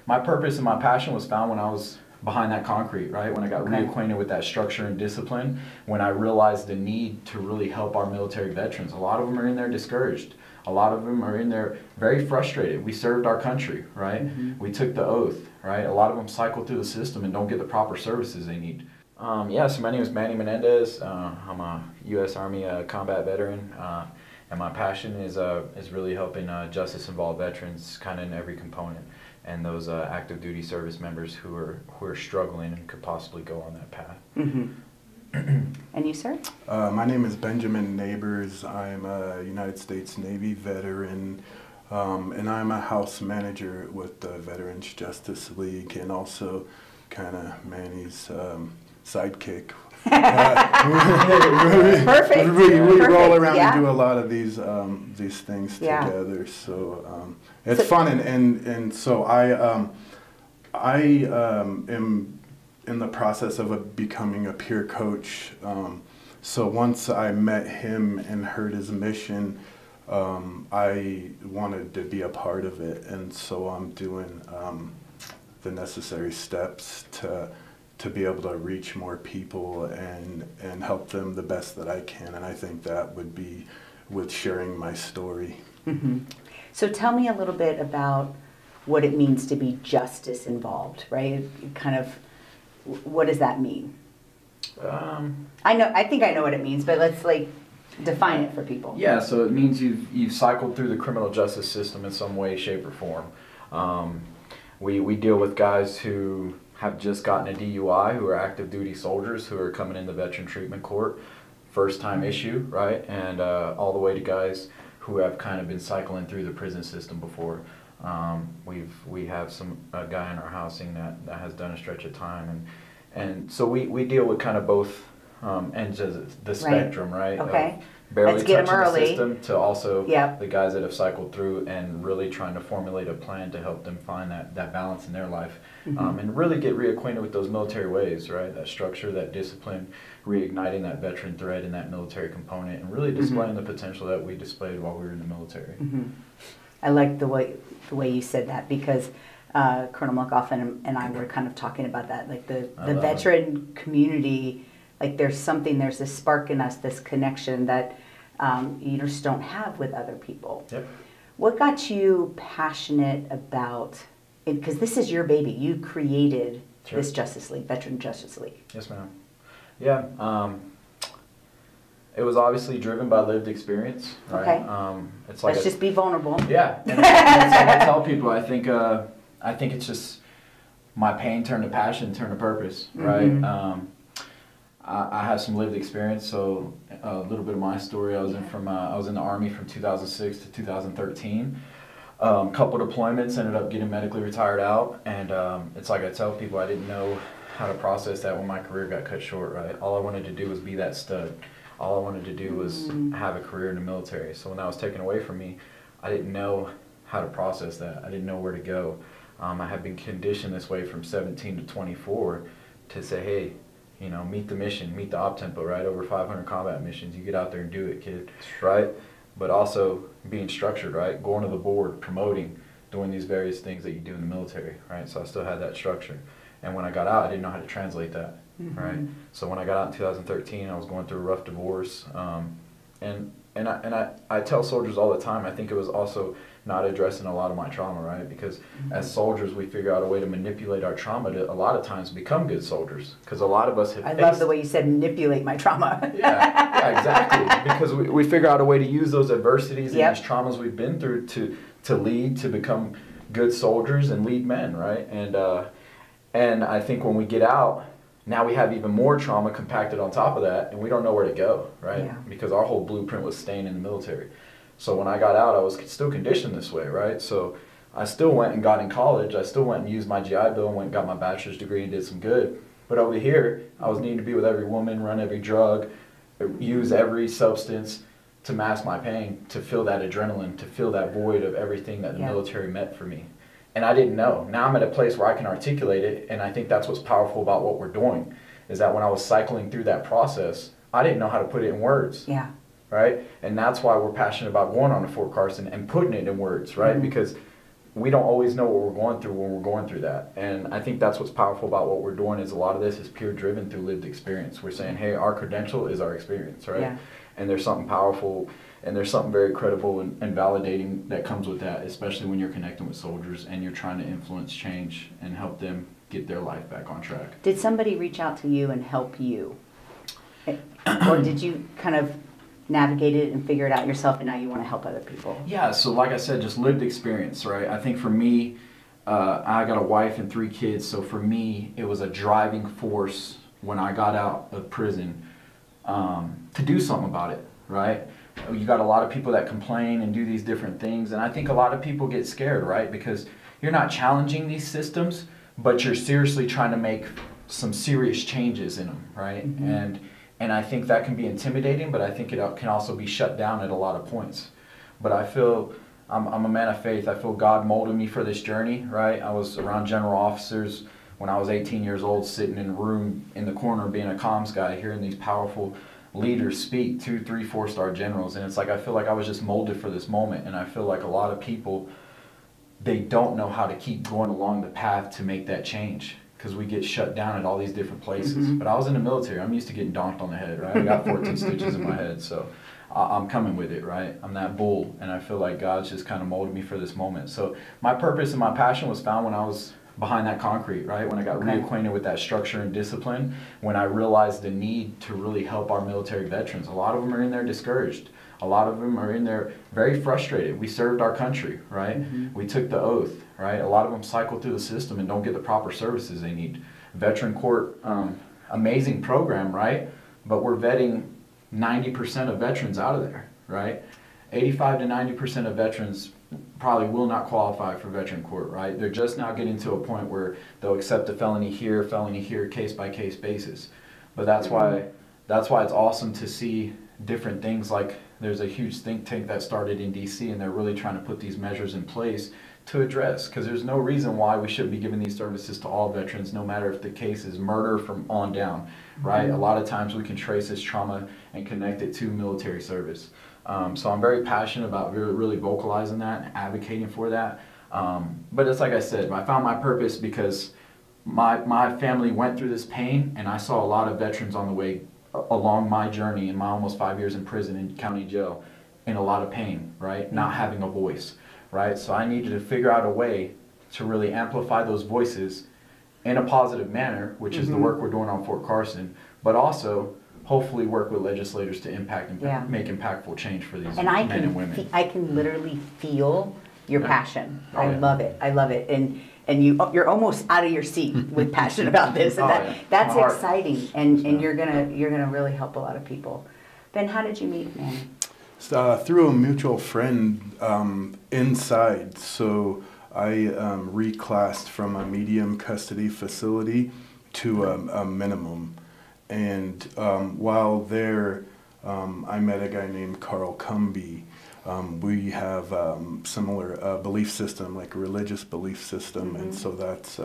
my purpose and my passion was found when I was behind that concrete, right? When I got reacquainted with that structure and discipline, when I realized the need to really help our military veterans. A lot of them are in there discouraged. A lot of them are in there very frustrated. We served our country, right? We took the oath, right? A lot of them cycle through the system and don't get the proper services they need. Yeah, so my name is Manny Menendez. I'm a U.S. Army combat veteran, and my passion is really helping justice-involved veterans kind of in every component, and those active duty service members who are struggling and could possibly go on that path. And you, sir? My name is Benjamin Neighbors. I'm a United States Navy veteran, and I'm a house manager with the Veterans Justice League, and also kind of Manny's sidekick. Perfect. We roll around yeah. and do a lot of these things together. So it's fun, and so I am in the process of becoming a peer coach. So once I met him and heard his mission, I wanted to be a part of it, and so I'm doing the necessary steps to be able to reach more people and help them the best that I can. And I think that would be with sharing my story. So tell me a little bit about what it means to be justice involved, right? Kind of, what does that mean? I think I know what it means, but let's define it for people. Yeah, so it means you've cycled through the criminal justice system in some way, shape, or form. We deal with guys who have just gotten a DUI, who are active duty soldiers who are coming into veteran treatment court, first time issue, right? And all the way to guys who have kind of been cycling through the prison system before. We have a guy in our housing that has done a stretch of time, and so we deal with kind of both ends of the spectrum, right? Okay. Barely Let's get touching them the early. system to also Yep. the guys that have cycled through and really trying to formulate a plan to help them find that balance in their life, and really get reacquainted with those military ways, right? That structure, that discipline, reigniting that veteran thread in that military component, and really displaying the potential that we displayed while we were in the military. I like the way you said that, because Colonel McGoffin and I were kind of talking about that, like the veteran community. Like there's this spark in us, this connection that you just don't have with other people. Yep. What got you passionate about it? Because this is your baby. You created this Justice League, Veteran Justice League. Yes, ma'am. Yeah. It was obviously driven by lived experience. Right? Okay. It's like Let's just be vulnerable. Yeah. And that's like I tell people. I think it's just my pain turned to passion, turned to purpose. Right. I have some lived experience, so a little bit of my story. I was in the Army from 2006 to 2013. Couple deployments, ended up getting medically retired out, and it's like I tell people, I didn't know how to process that when my career got cut short. Right, all I wanted to do was be that stud. All I wanted to do was have a career in the military. So when that was taken away from me, I didn't know how to process that. I didn't know where to go. I had been conditioned this way from 17 to 24 to say, hey, you know, meet the mission, meet the op tempo, right? Over 500 combat missions, you get out there and do it, kid, right? But also being structured, right? Going to the board, promoting, doing these various things that you do in the military, right? So I still had that structure. And when I got out, I didn't know how to translate that, right? So when I got out in 2013, I was going through a rough divorce. And I tell soldiers all the time, I think it was also not addressing a lot of my trauma, right? Because as soldiers, we figure out a way to manipulate our trauma to a lot of times become good soldiers. Because a lot of us have love the way you said manipulate my trauma. yeah, exactly. Because we figure out a way to use those adversities and these traumas we've been through to lead to become good soldiers and lead men, right? And I think when we get out, now we have even more trauma compacted on top of that, and we don't know where to go, right? Yeah. Because our whole blueprint was staying in the military. So when I got out, I was still conditioned this way, right? So I still went and got in college. I still went and used my GI Bill and went and got my bachelor's degree and did some good. But over here, I was needing to be with every woman, run every drug, use every substance to mask my pain, to feel that adrenaline, to fill that void of everything that the military meant for me. And I didn't know. Now I'm at a place where I can articulate it, and I think that's what's powerful about what we're doing, is that when I was cycling through that process, I didn't know how to put it in words. Yeah. Right? And that's why we're passionate about going on to Fort Carson and putting it in words, right? Because we don't always know what we're going through when we're going through that. And I think that's what's powerful about what we're doing is a lot of this is peer driven through lived experience. We're saying, hey, our credential is our experience, right? Yeah. And there's something powerful and there's something very credible and validating that comes with that, especially when you're connecting with soldiers and you're trying to influence change and help them get their life back on track. Did somebody reach out to you and help you? Or did you kind of navigate it and figure it out yourself and now you want to help other people? Yeah, so like I said, just lived experience, right? I think for me, I got a wife and 3 kids, so for me, it was a driving force when I got out of prison to do something about it, right? You got a lot of people that complain and do these different things, and I think a lot of people get scared, right? Because you're not challenging these systems, but you're seriously trying to make some serious changes in them, right? And I think that can be intimidating, but I think it can also be shut down at a lot of points. But I feel, I'm a man of faith. I feel God molded me for this journey, right? I was around general officers when I was 18 years old, sitting in a room in the corner being a comms guy, hearing these powerful leaders speak, 2, 3, 4-star generals. And it's like, I feel like I was just molded for this moment. And I feel like a lot of people, they don't know how to keep going along the path to make that change, because we get shut down at all these different places. But I was in the military. I'm used to getting donked on the head, right? I got 14 stitches in my head, so I'm coming with it, right? I'm that bull, and I feel like God's just kind of molded me for this moment. So my purpose and my passion was found when I was behind that concrete, right? When I got reacquainted with that structure and discipline, when I realized the need to really help our military veterans. A lot of them are in there discouraged. A lot of them are in there very frustrated. We served our country, right? We took the oath, right? A lot of them cycle through the system and don't get the proper services they need. Veteran Court, amazing program, right? But we're vetting 90% of veterans out of there, right? 85 to 90% of veterans probably will not qualify for Veteran Court, right? They're just now getting to a point where they'll accept a felony here, case by case basis. But that's why it's awesome to see different things. Like there's a huge think tank that started in DC, and they're really trying to put these measures in place to address, because there's no reason why we shouldn't be giving these services to all veterans, no matter if the case is murder from on down, right? A lot of times we can trace this trauma and connect it to military service. So I'm very passionate about really vocalizing that and advocating for that. But it's like I said, I found my purpose because my family went through this pain, and I saw a lot of veterans on the way along my journey in my almost 5 years in prison in county jail in a lot of pain, right? Not having a voice, right? So I needed to figure out a way to really amplify those voices in a positive manner, which is the work we're doing on Fort Carson, but also hopefully work with legislators to impact and make impactful change for these men and women. I can literally feel your passion. I love it. I love it. And you're almost out of your seat with passion about this, and that's exciting. And you're gonna really help a lot of people. Ben, how did you meet Manny? Through a mutual friend inside. So I reclassed from a medium custody facility to a minimum. And while there, I met a guy named Carl Cumby. We have similar belief system, like a religious belief system, and so that's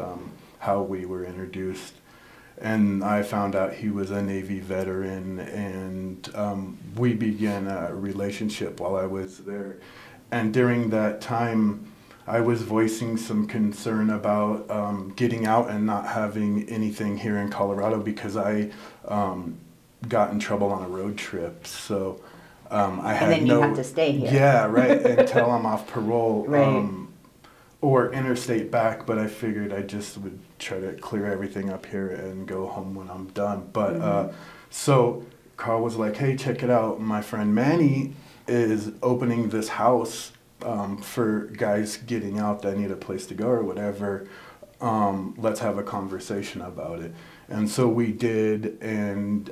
how we were introduced. And I found out he was a Navy veteran, and we began a relationship while I was there. And during that time, I was voicing some concern about getting out and not having anything here in Colorado, because I got in trouble on a road trip. So I had and then you have to stay here. Yeah, right, until I'm off parole. Right. Or interstate back, but I figured I just would try to clear everything up here and go home when I'm done. But so Carl was like, hey, check it out. My friend Manny is opening this house for guys getting out that need a place to go or whatever. Let's have a conversation about it. And so we did, and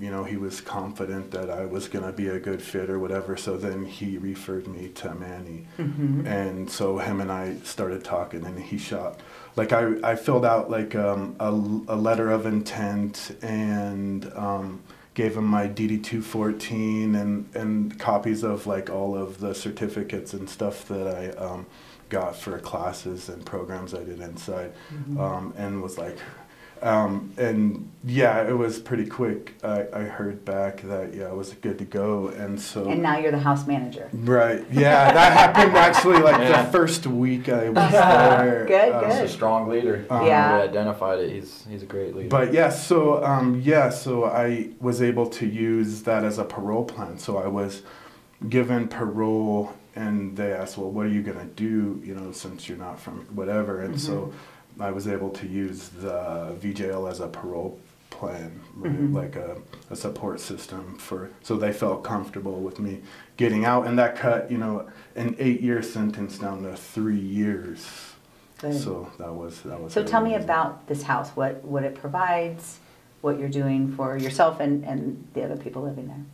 you know, he was confident that I was gonna be a good fit or whatever, so then he referred me to Manny. And so him and I started talking, and he shot, like I filled out like a letter of intent, and gave him my DD-214 and copies of like all of the certificates and stuff that I got for classes and programs I did inside, and was like, And yeah, it was pretty quick. I heard back that, yeah, I was good to go. And so. And now you're the house manager. Right. Yeah, that happened actually like the first week I was there. Good. He's a strong leader. Yeah. We identified it. He's a great leader. But yeah, so I was able to use that as a parole plan. So I was given parole, and they asked, well, what are you gonna do, since you're not from whatever, and so I was able to use the VJL as a parole plan, right? Like a support system so they felt comfortable with me getting out, and that cut, an 8-year sentence down to 3 years. Good. So that was. So tell me about this house, what it provides, what you're doing for yourself and the other people living there.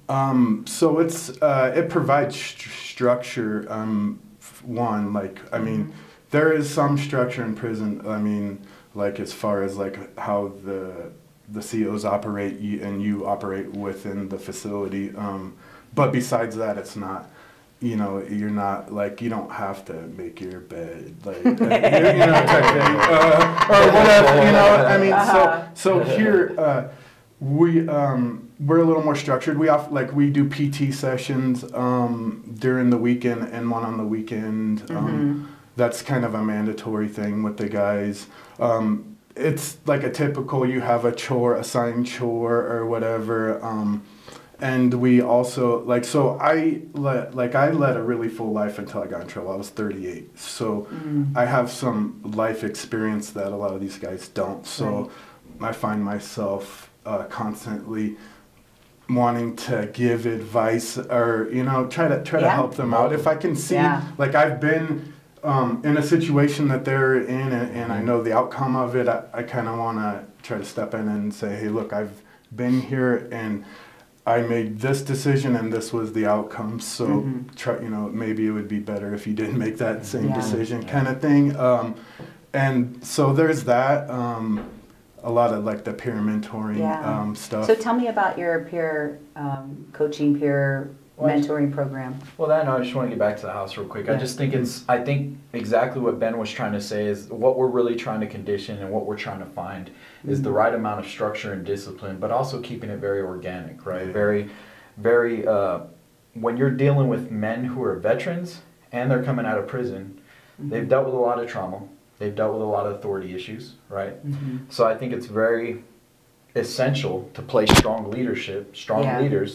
So it provides structure. One, there is some structure in prison. As far as how the COs operate and you operate within the facility. But besides that, it's not. You're not you don't have to make your bed, type thing, or whatever. So here we're a little more structured. We do PT sessions during the weekend and one on the weekend. That's kind of a mandatory thing with the guys. It's like a typical, you have assigned chore or whatever. And we also, I led a really full life until I got in trouble. I was 38. So I have some life experience that a lot of these guys don't. So I find myself constantly wanting to give advice or, try to help them out. If I can see, I've been in a situation that they're in and I know the outcome of it, I kind of want to try to step in and say, hey, look, I've been here and I made this decision and this was the outcome. So maybe it would be better if you didn't make that same decision, kind of thing. And so there's that. A lot of the peer mentoring stuff. So tell me about your peer coaching, peer mentoring program. Well, I just want to get back to the house real quick. I just think I think exactly what Ben was trying to say is what we're really trying to condition and what we're trying to find is the right amount of structure and discipline, but also keeping it very organic, right? Very, very, when you're dealing with men who are veterans and they're coming out of prison, they've dealt with a lot of trauma. They've dealt with a lot of authority issues, right? So I think it's very essential to place strong leaders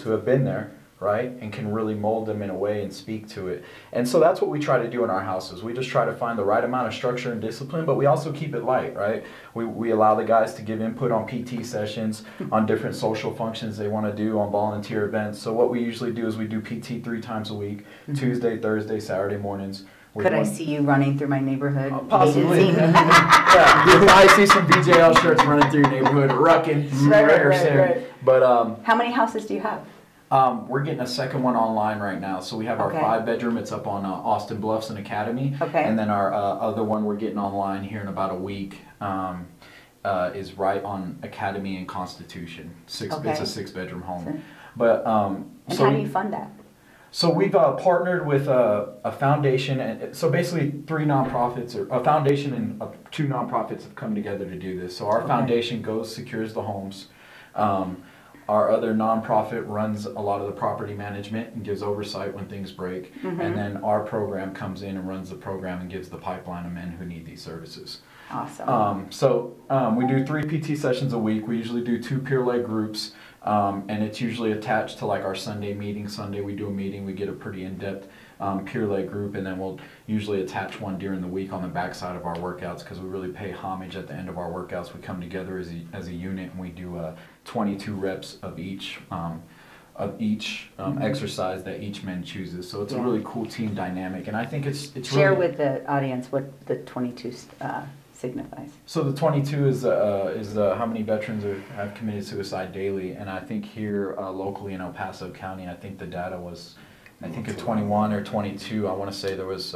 who have been there, right? And can really mold them in a way and speak to it. And so that's what we try to do in our houses. We just try to find the right amount of structure and discipline, but we also keep it light, right? We allow the guys to give input on PT sessions, on different social functions they want to do, on volunteer events. So what we usually do is we do PT 3 times a week, Tuesday, Thursday, Saturday mornings. Could I see you running through my neighborhood? Possibly. You'll probably see some VJL shirts running through your neighborhood, rucking soon. But how many houses do you have? We're getting a second one online right now. So we have our 5-bedroom. It's up on Austin Bluffs and Academy. And then our other one we're getting online here in about a week is right on Academy and Constitution. It's a 6-bedroom home. But and how do you fund that? So we've partnered with a foundation, and so basically 3 nonprofits, or a foundation and 2 nonprofits have come together to do this. So our foundation secures the homes. Our other nonprofit runs a lot of the property management and gives oversight when things break. And then our program comes in and runs the program and gives the pipeline of men who need these services. Awesome. So we do 3 PT sessions a week. We usually do 2 peer-led groups. And it's usually attached to our Sunday meeting. Sunday we do a meeting, we get a pretty in-depth peer-led group, and then we'll usually attach one during the week on the backside of our workouts because we really pay homage at the end of our workouts. We come together as a unit and we do 22 reps of each exercise that each man chooses. So it's a really cool team dynamic, and I think it's Share really, with the audience what the 22 signifies. So the 22 is how many veterans have committed suicide daily, and I think here locally in El Paso County, I think the data was, a 21 or 22. I want to say there was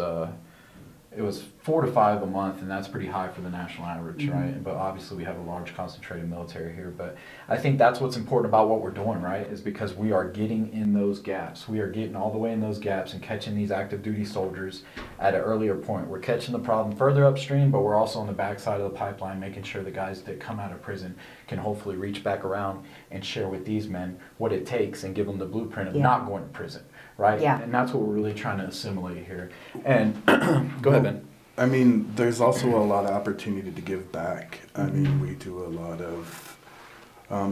it was 4 to 5 a month, and that's pretty high for the national average, right? But obviously we have a large concentrated military here. But I think that's what's important about what we're doing, right? Is because we are getting in those gaps. We are getting all the way in those gaps and catching these active duty soldiers at an earlier point. We're catching the problem further upstream, but we're also on the backside of the pipeline, making sure the guys that come out of prison can hopefully reach back around and share with these men what it takes and give them the blueprint of not going to prison, right? Yeah. And that's what we're really trying to assimilate here. And go ahead, Ben. I mean, there's also a lot of opportunity to give back. I mean, we do a lot of,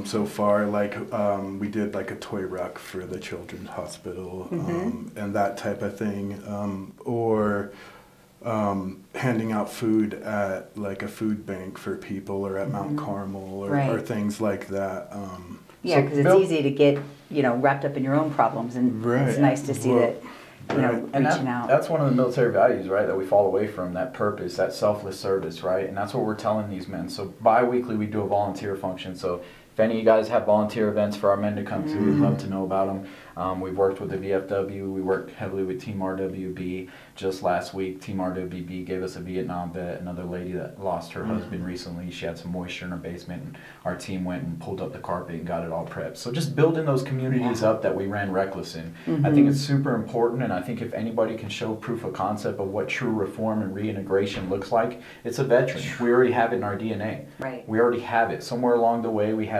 so far, like, we did like a toy ruck for the Children's Hospital, and that type of thing, or handing out food at like a food bank for people, or at Mount Carmel, or things like that. Yeah, because it's easy to get, you know, wrapped up in your own problems, and it's nice to see that, you know, and reaching out. That's one of the military values, right, that we fall away from, that purpose, that selfless service, right? And that's what we're telling these men. So bi-weekly we do a volunteer function. So if any of you guys have volunteer events for our men to come to, we'd love to know about them. We've worked with the VFW. We worked heavily with Team RWB. Just last week, Team RWB gave us a Vietnam vet, another lady that lost her husband recently. She had some moisture in her basement, and our team went and pulled up the carpet and got it all prepped. So just building those communities up that we ran reckless in. I think it's super important, and I think if anybody can show proof of concept of what true reform and reintegration looks like, it's a veteran. We already have it in our DNA. Right. We already have it. Somewhere along the way, we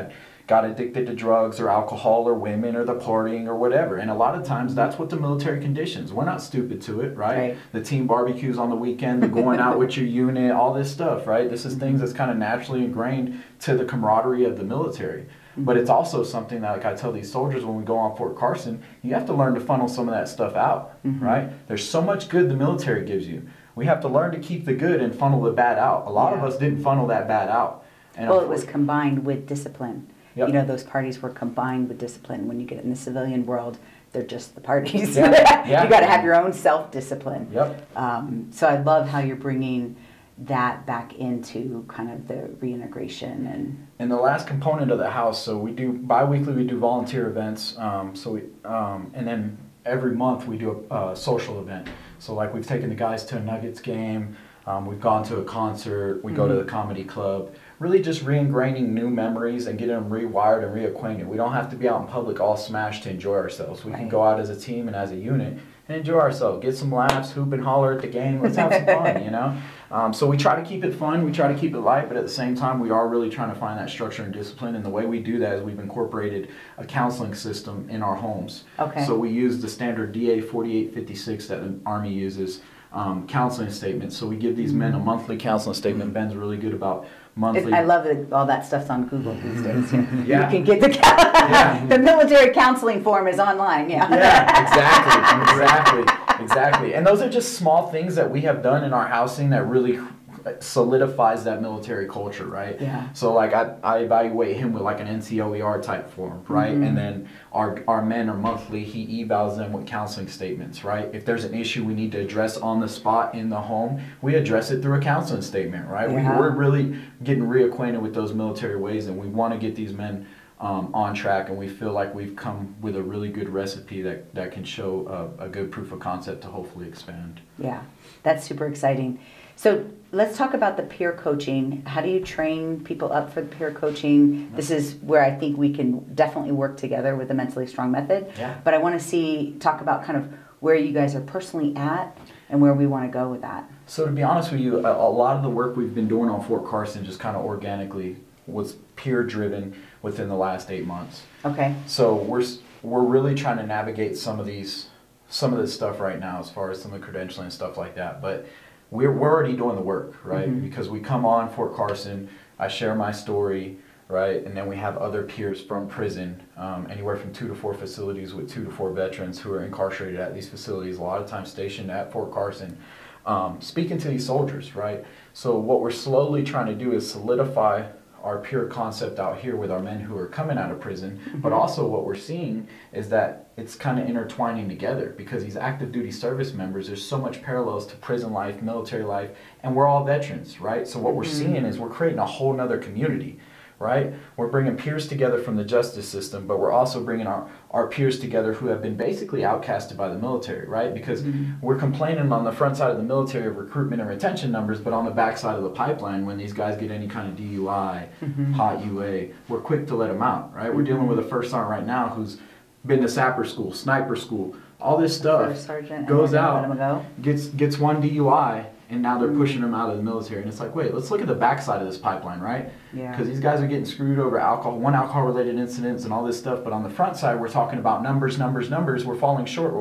got addicted to drugs or alcohol or women or the partying or whatever. And a lot of times that's what the military conditions. We're not stupid to it, right? The team barbecues on the weekend, the going out with your unit, all this stuff, right? This is things that's kind of naturally ingrained to the camaraderie of the military. But it's also something that, like I tell these soldiers when we go on Fort Carson, you have to learn to funnel some of that stuff out, right? There's so much good the military gives you. We have to learn to keep the good and funnel the bad out. A lot of us didn't funnel that bad out. And well, it was combined with discipline. Yep. You know, those parties were combined with discipline. When you get in the civilian world, they're just the parties. Yeah. You got to have your own self-discipline. Yep. So I love how you're bringing that back into kind of the reintegration and the last component of the house. So we do bi-weekly. We do volunteer events. And then every month we do a social event. So like we've taken the guys to a Nuggets game. We've gone to a concert. We go to the comedy club. Really just re-ingraining new memories and getting them rewired and reacquainted. We don't have to be out in public all smashed to enjoy ourselves. We can go out as a team and as a unit and enjoy ourselves. Get some laughs, hoop and holler at the game. Let's have some fun, you know? So we try to keep it fun. We try to keep it light, but at the same time, we are really trying to find that structure and discipline. And the way we do that is we've incorporated a counseling system in our homes. Okay. So we use the standard DA 4856 that the Army uses. Counseling statements. So we give these men a monthly counseling statement. Ben's really good about monthly. I love that all that stuff's on Google these days. Yeah. You can get the military counseling form is online. Yeah. Yeah, exactly. And those are just small things that we have done in our housing that really solidifies that military culture, right? Yeah. So like I evaluate him with like an NCOER type form, right? And then our men are monthly, he evals them with counseling statements, right? If there's an issue we need to address on the spot in the home, we address it through a counseling statement, right? Yeah. We're really getting reacquainted with those military ways, and we want to get these men on track, and we feel like we've come with a really good recipe that can show a good proof of concept to hopefully expand. Yeah, that's super exciting. So let's talk about the peer coaching. How do you train people up for the peer coaching? This is where I think we can definitely work together with the Mentally Strong Method. Yeah. But I want to talk about kind of where you guys are personally at and where we want to go with that. So to be honest with you, a lot of the work we've been doing on Fort Carson just kind of organically was peer driven within the last 8 months. Okay. So we're really trying to navigate some of this stuff right now as far as some of the credentialing and stuff like that. But we're already doing the work, right? Because we come on Fort Carson, I share my story, right? And then we have other peers from prison, anywhere from 2 to 4 facilities with 2 to 4 veterans who are incarcerated at these facilities, a lot of times stationed at Fort Carson, speaking to these soldiers, right? So what we're slowly trying to do is solidify our peer concept out here with our men who are coming out of prison, but also what we're seeing is that it's kind of intertwining together because these active duty service members, there's so much parallels to prison life, military life, and we're all veterans, right? So what we're seeing is we're creating a whole nother community, right? We're bringing peers together from the justice system, but we're also bringing our peers together who have been basically outcasted by the military, right? Because we're complaining on the front side of the military of recruitment and retention numbers, but on the back side of the pipeline, when these guys get any kind of DUI, hot UA, we're quick to let them out, right? We're dealing with a first sergeant right now who's been to sapper school, sniper school, all this stuff, goes out, gets one DUI, and now they're pushing them out of the military. And it's like, wait, let's look at the backside of this pipeline, right? Because these guys are getting screwed over alcohol-related incidents and all this stuff. But on the front side, we're talking about numbers. We're falling short.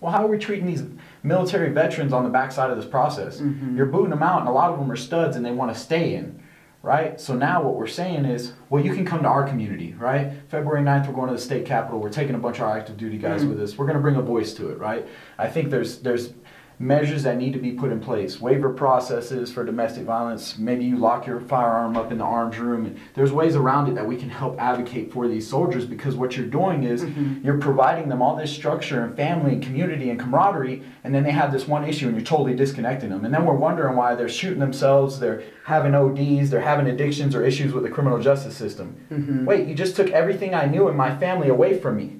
Well, how are we treating these military veterans on the backside of this process? You're booting them out, and a lot of them are studs, and they want to stay in, right? So now what we're saying is, well, you can come to our community, right? February 9th, we're going to the state capitol. We're taking a bunch of our active duty guys with us. We're going to bring a voice to it, right? I think there's measures that need to be put in place. Waiver processes for domestic violence. Maybe you lock your firearm up in the arms room. And there's ways around it that we can help advocate for these soldiers, because what you're doing is you're providing them all this structure and family and community and camaraderie, and then they have this one issue and you're totally disconnecting them. And then we're wondering why they're shooting themselves, they're having ODs, they're having addictions or issues with the criminal justice system. Wait, you just took everything I knew in my family away from me.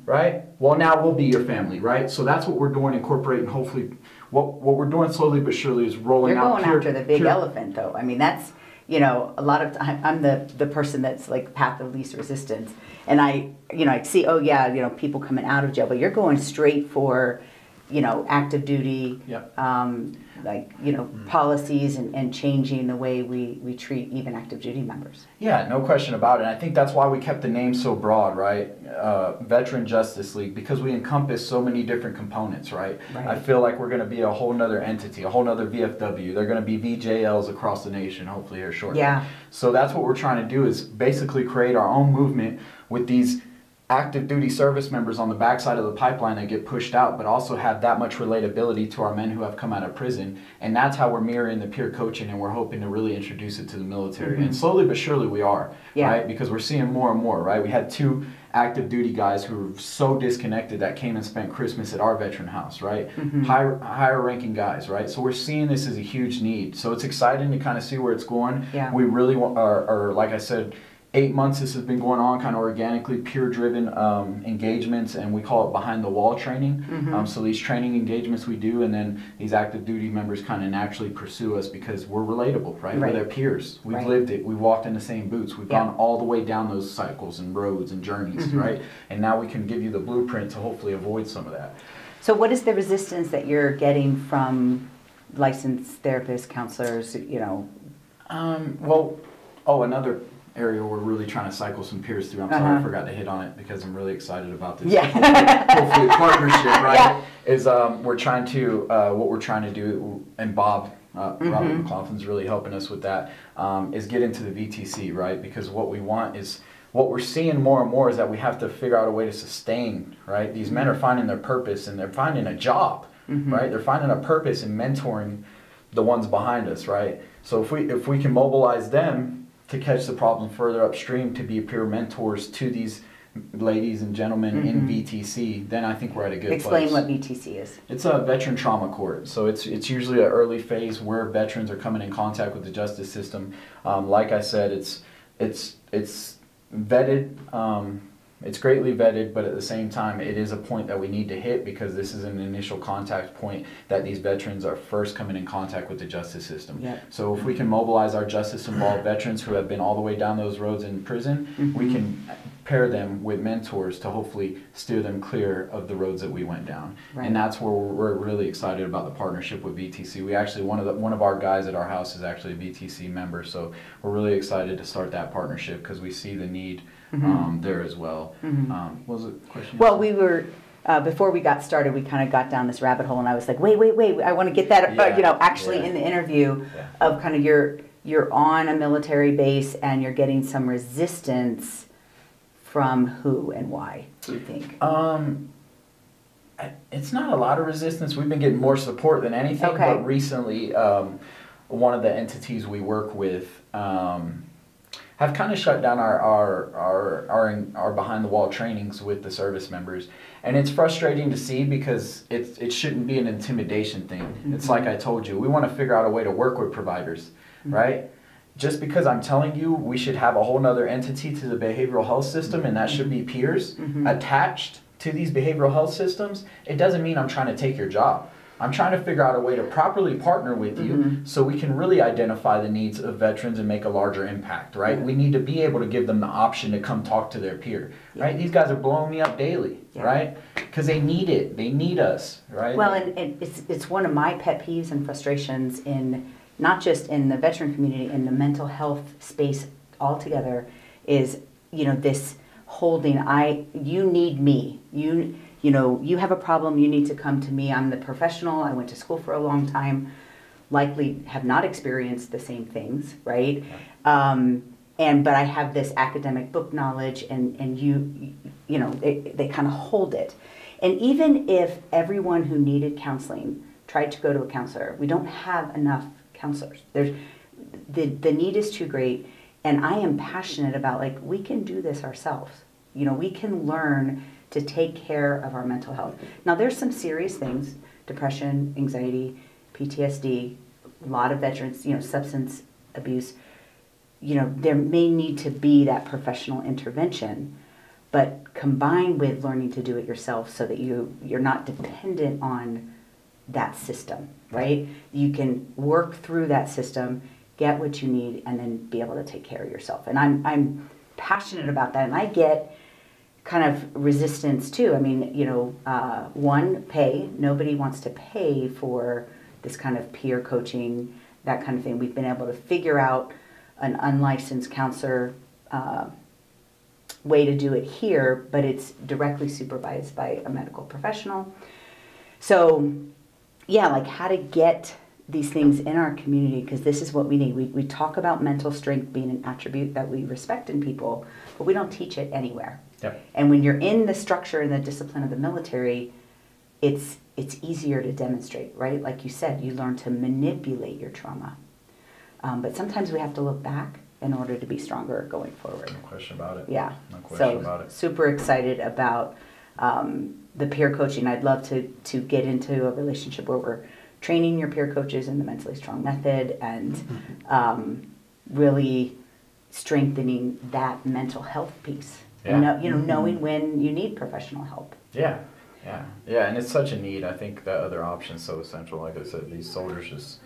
Right? Well, now we'll be your family, right? So that's what we're doing, incorporating, hopefully, what we're doing slowly but surely is rolling out. You're going after the big elephant, though. I mean, that's, you know, a lot of time, I'm the person that's like path of least resistance. And I see, oh yeah, you know, people coming out of jail, but you're going straight for, you know, active duty, like, you know, policies and changing the way we treat even active duty members. Yeah, no question about it. And I think that's why we kept the name so broad, right? Veteran Justice League, because we encompass so many different components, right? I feel like we're going to be a whole nother entity, a whole nother VFW. They're going to be VJLs across the nation, hopefully here shortly. Yeah. So that's what we're trying to do, is basically create our own movement with these active duty service members on the backside of the pipeline that get pushed out, but also have that much relatability to our men who have come out of prison. And that's how we're mirroring the peer coaching, and we're hoping to really introduce it to the military. And slowly but surely we are, right? Because we're seeing more and more, right? We had 2 active duty guys who were so disconnected that came and spent Christmas at our veteran house, right? Higher ranking guys, right? So we're seeing this as a huge need. So it's exciting to kind of see where it's going. We really are, like I said, 8 months this has been going on kind of organically, peer-driven engagements, and we call it behind-the-wall training. So these training engagements we do, and then these active duty members kind of naturally pursue us because we're relatable, right? We're their peers. We've lived it. We've walked in the same boots. We've gone all the way down those cycles and roads and journeys, right? And now we can give you the blueprint to hopefully avoid some of that. So what is the resistance that you're getting from licensed therapists, counselors, you know? Another area we're really trying to cycle some peers through. I'm sorry I forgot to hit on it because I'm really excited about this. Hopefully a partnership, right? Is we're trying to, what we're trying to do, and Bob, Robert McLaughlin's really helping us with that, is get into the VTC, right? Because what we want is, what we're seeing more and more is that we have to figure out a way to sustain, right? These men are finding their purpose and they're finding a job, right? They're finding a purpose in mentoring the ones behind us, right? So if we can mobilize them to catch the problem further upstream, to be peer mentors to these ladies and gentlemen in VTC, then I think we're at a good place. Explain what VTC is. It's a veteran trauma court. So it's usually an early phase where veterans are coming in contact with the justice system. Like I said, it's vetted. It's greatly vetted, but at the same time, it is a point that we need to hit, because this is an initial contact point that these veterans are first coming in contact with the justice system. So if we can mobilize our justice-involved veterans who have been all the way down those roads in prison, we can pair them with mentors to hopefully steer them clear of the roads that we went down. And that's where we're really excited about the partnership with VTC. We actually, one of our guys at our house is actually a VTC member, so we're really excited to start that partnership because we see the need there as well. What was the question? Well, we were, before we got started, we kind of got down this rabbit hole, and I was like, wait, I want to get that, in the interview of kind of you're on a military base and you're getting some resistance from who and why, do you think? It's not a lot of resistance. We've been getting more support than anything, but recently one of the entities we work with have kind of shut down our behind the wall trainings with the service members, and it's frustrating to see because it shouldn't be an intimidation thing. It's like I told you, we want to figure out a way to work with providers, right? just because I'm telling you we should have a whole nother entity to the behavioral health system, and that should be peers attached to these behavioral health systems, it doesn't mean I'm trying to take your job. I'm trying to figure out a way to properly partner with you so we can really identify the needs of veterans and make a larger impact, right? We need to be able to give them the option to come talk to their peer, right? These guys are blowing me up daily, right? Because they need it. They need us, right? Well, and it's one of my pet peeves and frustrations in not just in the veteran community, in the mental health space altogether, is, you know, this holding, you need me. You know, you have a problem, you need to come to me. I'm the professional. I went to school for a long time, likely have not experienced the same things, right? But I have this academic book knowledge, and you know, they kind of hold it. And even if everyone who needed counseling tried to go to a counselor, we don't have enough counselors. The need is too great, and I am passionate about, like, we can do this ourselves. You know, we can learn to take care of our mental health. Now, there's some serious things: depression, anxiety, PTSD. A lot of veterans, you know, substance abuse. You know, there may need to be that professional intervention, but combined with learning to do it yourself, so that you're not dependent on that system, right? You can work through that system, get what you need, and then be able to take care of yourself. And I'm passionate about that, and I get kind of resistance too. I mean, you know, pay. Nobody wants to pay for this kind of peer coaching, that kind of thing. We've been able to figure out an unlicensed counselor way to do it here, but it's directly supervised by a medical professional. So, yeah, like how to get these things in our community, because this is what we need. We talk about mental strength being an attribute that we respect in people, but we don't teach it anywhere. Yep. And when you're in the structure and the discipline of the military, it's easier to demonstrate, right? Like you said, you learn to manipulate your trauma. But sometimes we have to look back in order to be stronger going forward. No question about it. Yeah. No question about it. Super excited about the peer coaching. I'd love to get into a relationship where we're training your peer coaches in the Mentally Strong method, and really strengthening that mental health piece. Yeah. And knowing when you need professional help. Yeah, and it's such a need. I think that other option's so essential. Like I said, these soldiers just,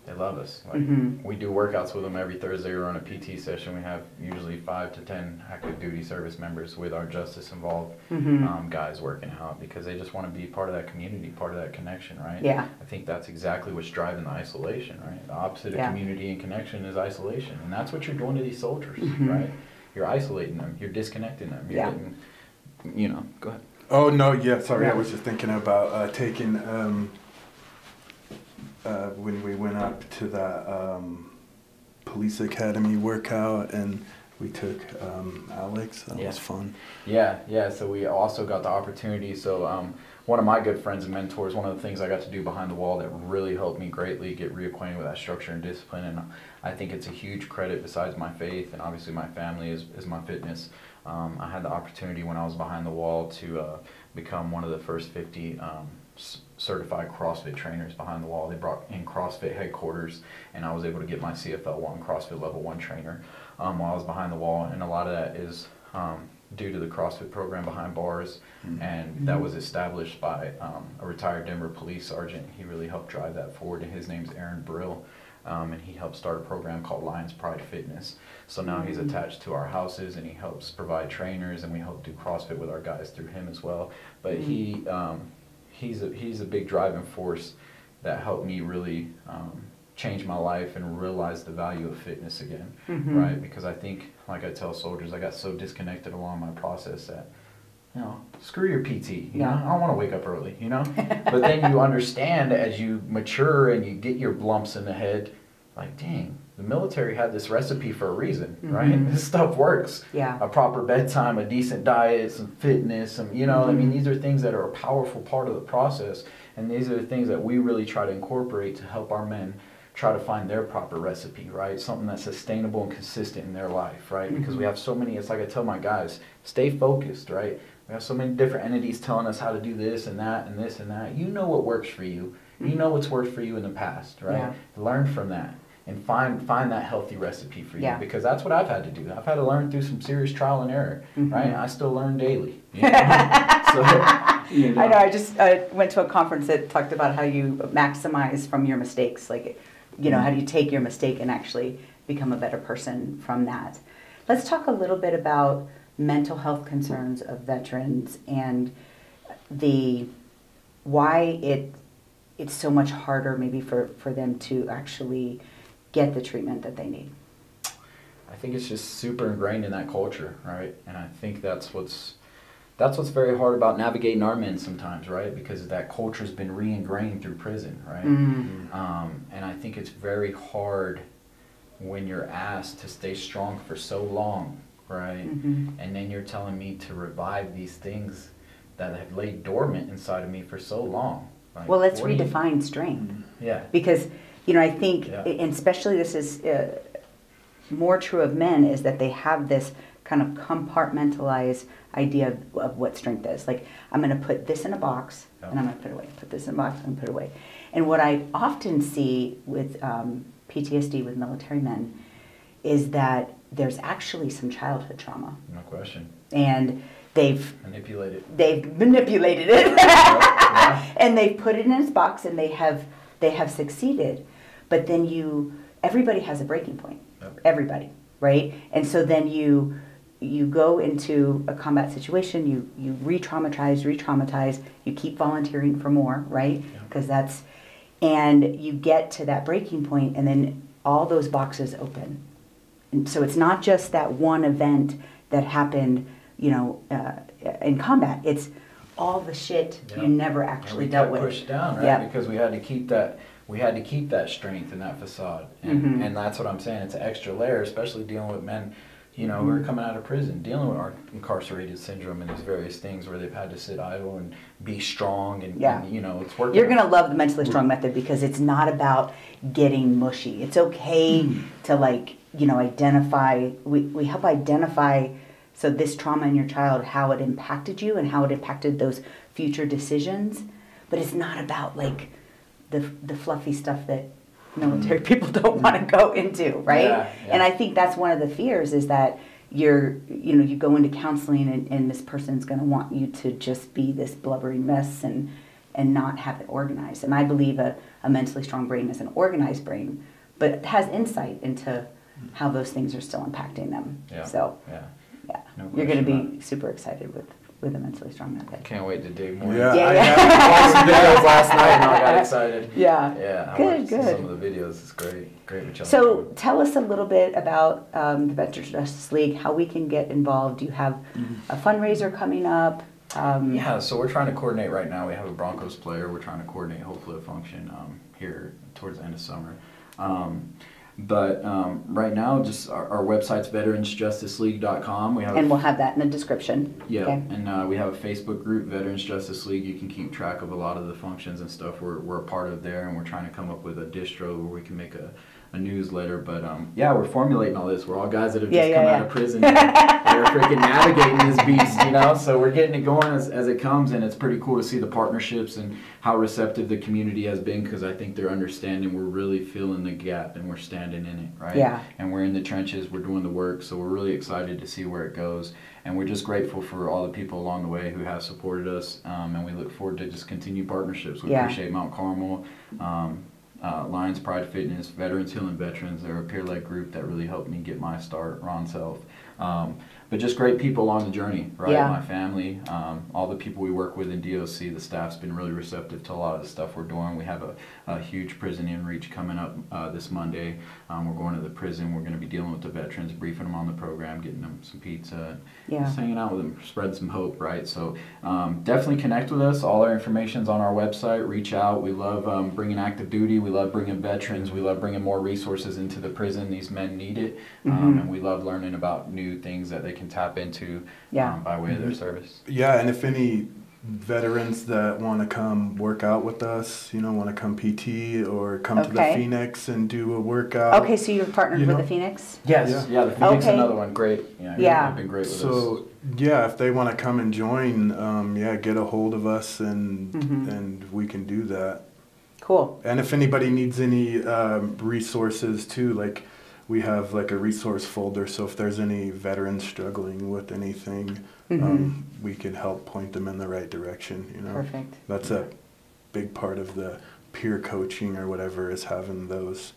they love us. Like, we do workouts with them every Thursday. We're on a PT session. We have usually 5 to 10 active duty service members with our justice involved guys working out, because they just want to be part of that community, part of that connection, right? Yeah. I think that's exactly what's driving the isolation, right? The opposite of community and connection is isolation, and that's what you're doing to these soldiers, right? You're isolating them. You're disconnecting them. You're getting, you know, go ahead. Oh, no, yeah, sorry. I was just thinking about taking, when we went up to that police academy workout, and we took Alex. That was fun. Yeah. So we also got the opportunity. So one of my good friends and mentors, one of the things I got to do behind the wall that really helped me greatly get reacquainted with that structure and discipline, and I think it's a huge credit besides my faith and obviously my family is my fitness. I had the opportunity when I was behind the wall to become one of the first 50 certified CrossFit trainers behind the wall. They brought in CrossFit headquarters, and I was able to get my CFL1 CrossFit level 1 trainer while I was behind the wall, and a lot of that is due to the CrossFit program behind bars, and that was established by a retired Denver police sergeant. He really helped drive that forward, and his name's Aaron Brill. And he helped start a program called Lions Pride Fitness. So now he's attached to our houses, and he helps provide trainers, and we help do CrossFit with our guys through him as well. But he's a big driving force that helped me really change my life and realize the value of fitness again, right? Because I think, like I tell soldiers, I got so disconnected along my process that, you know, screw your PT, you know, I don't want to wake up early, you know? But then you understand as you mature and you get your lumps in the head, like, dang, the military had this recipe for a reason, right? This stuff works. Yeah. A proper bedtime, a decent diet, some fitness, some, you know, I mean, these are things that are a powerful part of the process, and these are the things that we really try to incorporate to help our men try to find their proper recipe, right? Something that's sustainable and consistent in their life, right? Because we have so many, it's like I tell my guys, stay focused, right? We have so many different entities telling us how to do this and that and this and that. You know what works for you. You know what's worked for you in the past, right? Yeah. Learn from that. and find that healthy recipe for you. Yeah. Because that's what I've had to do. I've had to learn through some serious trial and error, right? I still learn daily. You know? I know. I just went to a conference that talked about how you maximize from your mistakes. Like, you know, how do you take your mistake and actually become a better person from that? Let's talk a little bit about mental health concerns of veterans and why it's so much harder maybe for them to actually get the treatment that they need. I think it's just super ingrained in that culture, right? And I think that's what's very hard about navigating our men sometimes, right? Because that culture's been re-ingrained through prison, right? And I think it's very hard when you're asked to stay strong for so long, right? And then you're telling me to revive these things that have laid dormant inside of me for so long. Like, well, let's redefine strength. Yeah. Because, you know, I think, and especially this is more true of men, is that they have this kind of compartmentalized idea of what strength is. Like, I'm going to put this in a box, and I'm going to put it away. Put this in a box, and put it away. And what I often see with PTSD with military men is that there's actually some childhood trauma. No question. And they've manipulated it. And they've put it in its box, and they have succeeded. But then everybody has a breaking point. Everybody, right? And so then you go into a combat situation, you re-traumatize, you keep volunteering for more, right? Because and you get to that breaking point, and then all those boxes open. And so it's not just that one event that happened, you know, in combat. It's all the shit you never actually dealt with. Pushed down, right? Because we had to keep that. We had to keep that strength and that facade, and that's what I'm saying. It's an extra layer, especially dealing with men, you know, who are coming out of prison, dealing with our incarcerated syndrome and these various things where they've had to sit idle and be strong, and you know, it's working. You're gonna love the mentally strong method because it's not about getting mushy. It's okay to, like, you know, identify. We help identify. So this trauma in your child, how it impacted you and how it impacted those future decisions, but it's not about like the fluffy stuff that military people don't want to go into, right? And I think that's one of the fears, is that you go into counseling and this person's going to want you to just be this blubbering mess and not have it organized. And I believe a mentally strong brain is an organized brain, but it has insight into how those things are still impacting them. So no, you're going to be super excited with the mentally strong method. Can't wait to dig more. I watched some videos last night and I got excited. Yeah. I watched some of the videos. It's great what y'all So tell us a little bit about the Veterans Justice League, how we can get involved. Do you have a fundraiser coming up? So we're trying to coordinate right now. We have a Broncos player. We're trying to coordinate hopefully a function here towards the end of summer. But right now, just our website's veteransjusticeleague.com. And we'll have that in the description. Yeah, okay. And we have a Facebook group, Veterans Justice League. You can keep track of a lot of the functions and stuff we're a part of there, and we're trying to come up with a distro where we can make a newsletter. But we're formulating all this. We're all guys that have just come out of prison. They're freaking navigating this beast, you know? So we're getting it going as it comes, and it's pretty cool to see the partnerships and how receptive the community has been, because I think they're understanding we're really filling the gap and we're standing in it, right? Yeah. And we're in the trenches, we're doing the work, so we're really excited to see where it goes. And we're just grateful for all the people along the way who have supported us, and we look forward to just continued partnerships. We appreciate Mount Carmel, Lions Pride Fitness, Veterans Healing Veterans. They're a peer-led group that really helped me get my start, Ron's health. But just great people along the journey, right? My family, all the people we work with in DOC, the staff's been really receptive to a lot of the stuff we're doing. We have a huge prison in-reach coming up this Monday. We're going to the prison. We're going to be dealing with the veterans, briefing them on the program, getting them some pizza, just hanging out with them, spread some hope, right? So definitely connect with us. All our information's on our website. Reach out. We love bringing active duty. We love bringing veterans. We love bringing more resources into the prison. These men need it. And we love learning about new things that they can tap into by way of their service. And if any veterans that want to come work out with us, want to come PT or come to the Phoenix and do a workout. Okay, so you're partnered with the Phoenix? Yes, the Phoenix is another one. Great. They've been great with us. So, if they want to come and join, get a hold of us and we can do that. Cool. And if anybody needs any resources too, like we have like a resource folder. So if there's any veterans struggling with anything, we can help point them in the right direction. You know, Perfect. That's a big part of the peer coaching or whatever, is having those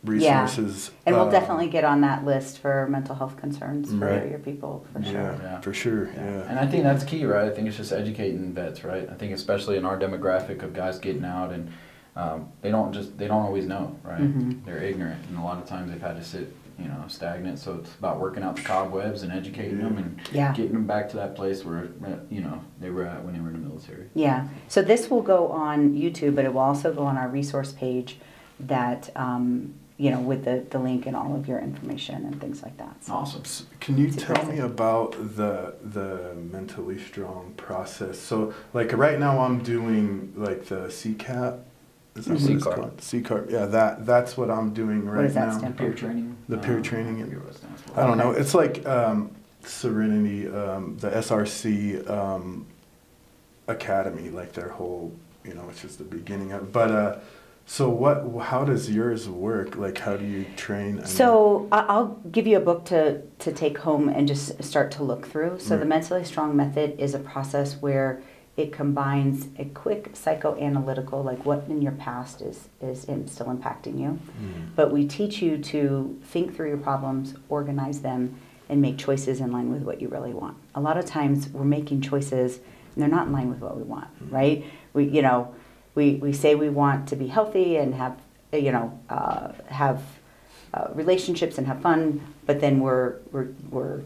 resources. Yeah. And we'll definitely get on that list for mental health concerns for Right. your people, for Yeah, sure. Yeah. for sure. Yeah. And I think that's key, right? I think it's just educating vets, right? I think especially in our demographic of guys getting out, and they don't always know, right? They're ignorant, and a lot of times they've had to sit, stagnant. So it's about working out the cobwebs and educating them and getting them back to that place where they were at when they were in the military. Yeah. So this will go on YouTube, but it will also go on our resource page that with the link and all of your information and things like that. So. Awesome. Can you tell me about the mentally strong process? So like right now I'm doing like the CCAT. Is that what it's called? CCAT. Yeah, that's what I'm doing right now. What does that stand for? Peer training. The peer training. I forget what it stands for. I don't know. It's like Serenity, the SRC Academy, like their whole, it's just the beginning of. But so how does yours work? Like, how do you train? So I'll give you a book to take home and just start to look through. So the Mentally Strong Method is a process where it combines a quick psychoanalytical, like what in your past is still impacting you. But we teach you to think through your problems, organize them, and make choices in line with what you really want. A lot of times we're making choices and they're not in line with what we want, right? We say we want to be healthy and have relationships and have fun, but then we're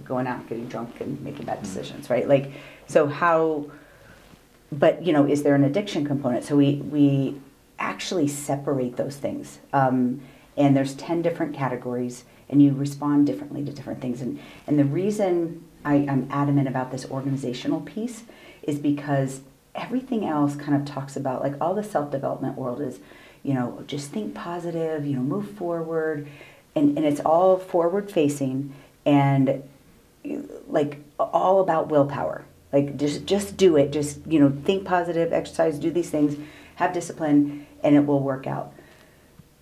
going out getting drunk and making bad decisions, right? Like, so how? But is there an addiction component? So we actually separate those things, and there's 10 different categories, and you respond differently to different things. And the reason I'm adamant about this organizational piece is because everything else kind of talks about, like, all the self-development world is, just think positive, move forward, and it's all forward facing and like all about willpower. Like just do it, just think positive, exercise, do these things, have discipline, and it will work out.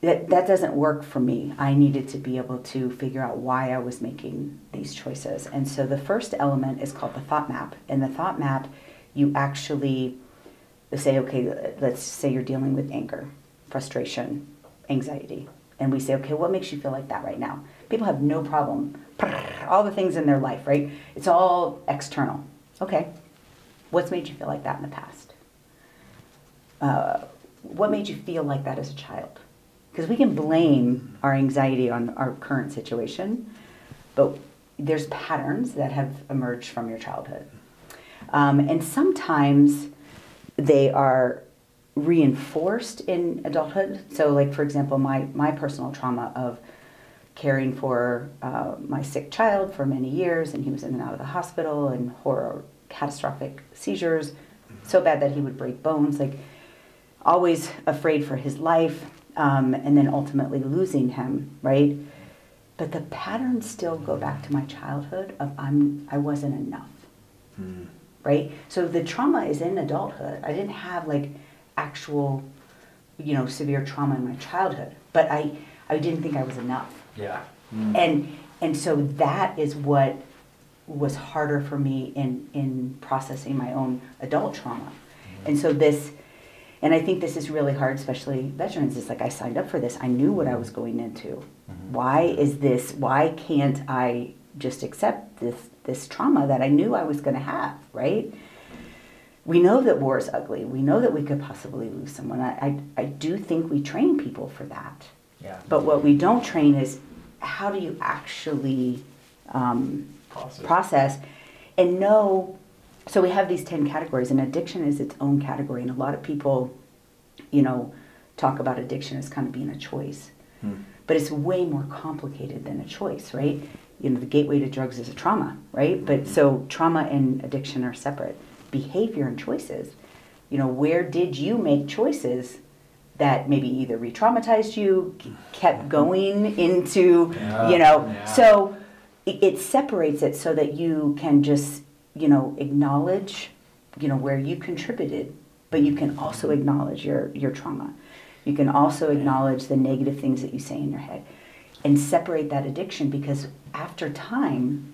That doesn't work for me. I needed to be able to figure out why I was making these choices. And so the first element is called the thought map. And the thought map, you actually say, okay, let's say you're dealing with anger, frustration, anxiety. And we say, okay, what makes you feel like that right now? People have no problem. All the things in their life, right? It's all external. Okay, what's made you feel like that in the past? What made you feel like that as a child? Because we can blame our anxiety on our current situation, but there's patterns that have emerged from your childhood. And sometimes they are reinforced in adulthood. So like, for example, my personal trauma of caring for my sick child for many years, and he was in and out of the hospital, and catastrophic seizures, so bad that he would break bones, like always afraid for his life, and then ultimately losing him, right? But the patterns still go back to my childhood of I wasn't enough, right? So the trauma is in adulthood. I didn't have like actual, severe trauma in my childhood, but I didn't think I was enough. Yeah. And so that is what was harder for me in processing my own adult trauma. And so and I think this is really hard, especially veterans. It's like, I signed up for this. I knew what I was going into. Why can't I just accept this trauma that I knew I was going to have, right? We know that war is ugly. We know that we could possibly lose someone. I do think we train people for that. Yeah. But what we don't train is, how do you actually process and know? So we have these 10 categories, and addiction is its own category. And a lot of people, talk about addiction as kind of being a choice. But it's way more complicated than a choice, right? The gateway to drugs is a trauma, right? But so trauma and addiction are separate. Behavior and choices. Where did you make choices that maybe either re-traumatized you, kept going into, So it separates it so that you can just, acknowledge, where you contributed but you can also acknowledge your trauma. You can also acknowledge the negative things that you say in your head and separate that addiction, because after time,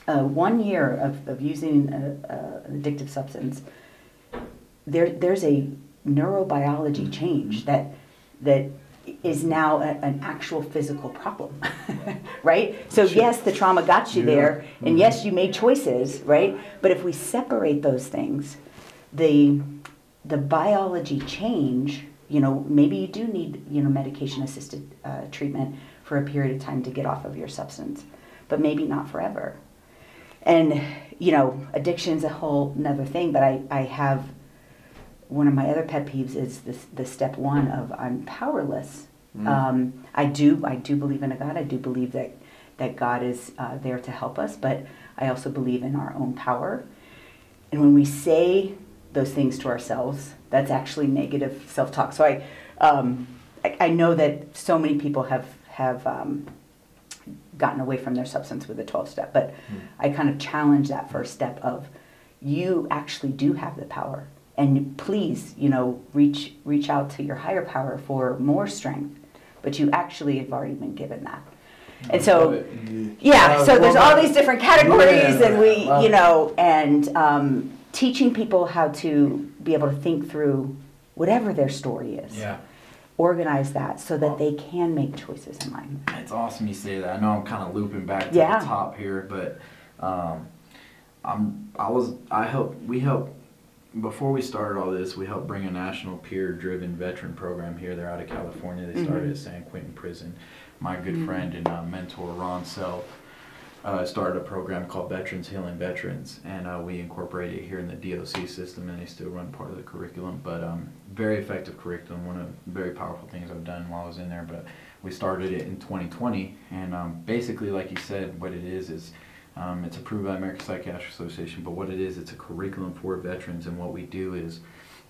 1 year of using an addictive substance, there's a neurobiology change that is now an actual physical problem, right? So yes, the trauma got you there, and yes, you made choices, right? But if we separate those things, the biology change, maybe you do need, medication-assisted treatment for a period of time to get off of your substance, but maybe not forever. And, addiction's a whole nother thing, but I have, one of my other pet peeves is the step one of I'm powerless. I do believe in a God. I do believe that God is there to help us, but I also believe in our own power. And when we say those things to ourselves, that's actually negative self-talk. So I know that so many people have gotten away from their substance with the 12-step, but I kind of challenge that first step of, you actually do have the power, and please, reach out to your higher power for more strength, but you actually have already been given that. And so, so there's all these different categories, and and teaching people how to be able to think through whatever their story is. Yeah. Organize that so that they can make choices in life. It's awesome you say that. I know I'm kind of looping back to the top here, but we helped before we started all this. We helped bring a national peer-driven veteran program here. They're out of California. They started at San Quentin Prison. My good friend and mentor Ron Self started a program called Veterans Healing Veterans, and we incorporated it here in the DOC system, and they still run part of the curriculum, but very effective curriculum, one of the very powerful things I've done while I was in there. But we started it in 2020, and basically, like you said, what it is it's approved by the American Psychiatric Association, but what it is, it's a curriculum for veterans, and what we do is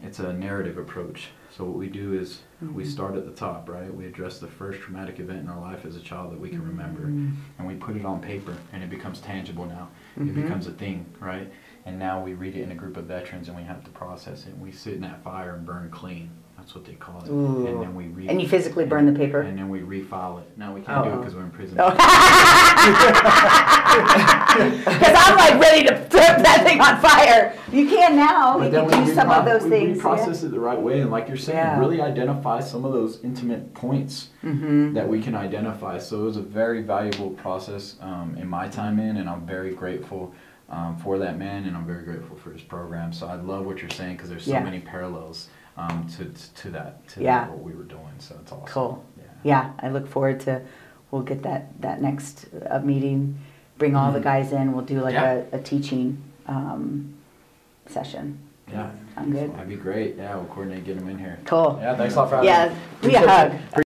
it's a narrative approach. So what we do is we start at the top, right? We address the first traumatic event in our life as a child that we can remember, and we put it on paper, and it becomes tangible now. It becomes a thing, right? And now we read it in a group of veterans, and we have to process it. We sit in that fire and burn clean. That's what they call it. Ooh. And then we read And you physically burn the paper? And then we refile it. Now we can't do it because we're in prison. Because I'm like ready to put that thing on fire. You can now. But you can do some of those things. We process it the right way, and like you're saying, really identify some of those intimate points that we can identify. So it was a very valuable process in my time in, and I'm very grateful for that man, and I'm very grateful for his program. So I love what you're saying, because there's so many parallels to that what we were doing. So it's awesome. Cool. Yeah, I look forward to. We'll get that next meeting. Bring all the guys in. We'll do like a teaching session. Yeah, I'm good. That'd be great. Yeah, we'll coordinate, get them in here. Cool. Yeah, thanks a lot for having me. Yeah, we hug.